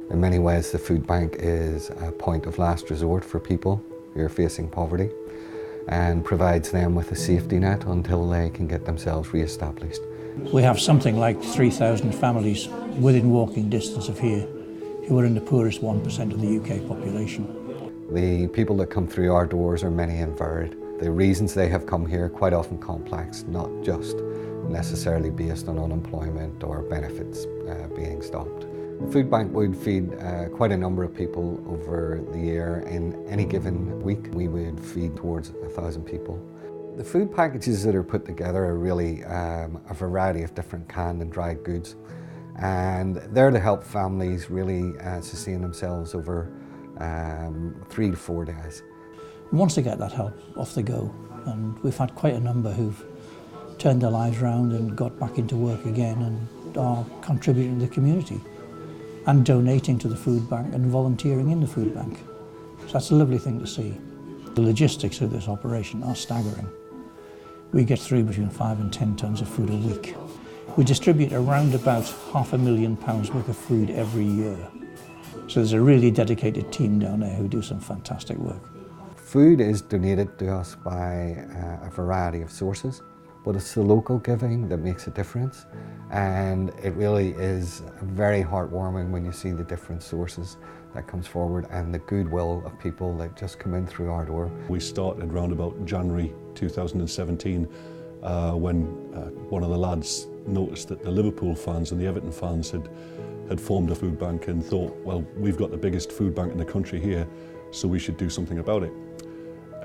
In many ways, the food bank is a point of last resort for people who are facing poverty and provides them with a safety net until they can get themselves re-established. We have something like 3,000 families within walking distance of here who are in the poorest 1% of the UK population. The people that come through our doors are many and varied. The reasons they have come here are quite often complex, not just necessarily based on unemployment or benefits being stopped. The food bank would feed quite a number of people over the year. In any given week, we would feed towards 1,000 people. The food packages that are put together are really a variety of different canned and dried goods, and they're to help families really sustain themselves over 3 to 4 days. Once they get that help, off they go, and we've had quite a number who've turned their lives around and got back into work again and are contributing to the community and donating to the food bank and volunteering in the food bank. So that's a lovely thing to see. The logistics of this operation are staggering. We get through between 5 and 10 tonnes of food a week. We distribute around about £500,000 worth of food every year. So there's a really dedicated team down there who do some fantastic work. Food is donated to us by a variety of sources, but it's the local giving that makes a difference, and it really is very heartwarming when you see the different sources that comes forward and the goodwill of people that just come in through our door. We started around about January 2017 when one of the lads noticed that the Liverpool fans and the Everton fans had formed a food bank and thought, well, we've got the biggest food bank in the country here, so we should do something about it.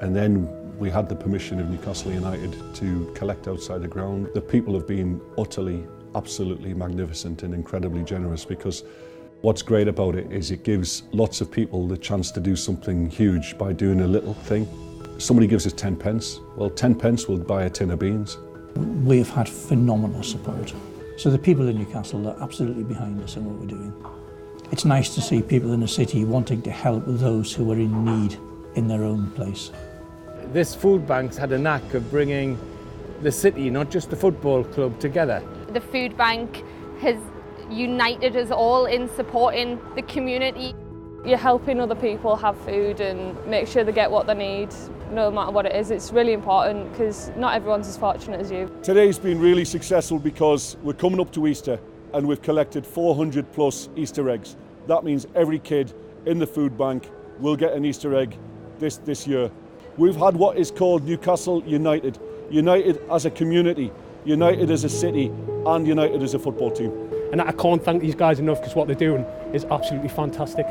And then we had the permission of Newcastle United to collect outside the ground. The people have been utterly, absolutely magnificent and incredibly generous, because what's great about it is it gives lots of people the chance to do something huge by doing a little thing. Somebody gives us 10 pence, well 10 pence will buy a tin of beans. We've had phenomenal support. So the people in Newcastle are absolutely behind us in what we're doing. It's nice to see people in the city wanting to help those who are in need in their own place. This food bank's had a knack of bringing the city, not just the football club, together. The food bank has united us all in supporting the community. You're helping other people have food and make sure they get what they need, no matter what it is. It's really important because not everyone's as fortunate as you. Today's been really successful because we're coming up to Easter and we've collected 400 plus Easter eggs. That means every kid in the food bank will get an Easter egg this year. We've had what is called Newcastle United. United as a community, united as a city, and united as a football team. And I can't thank these guys enough because what they're doing is absolutely fantastic.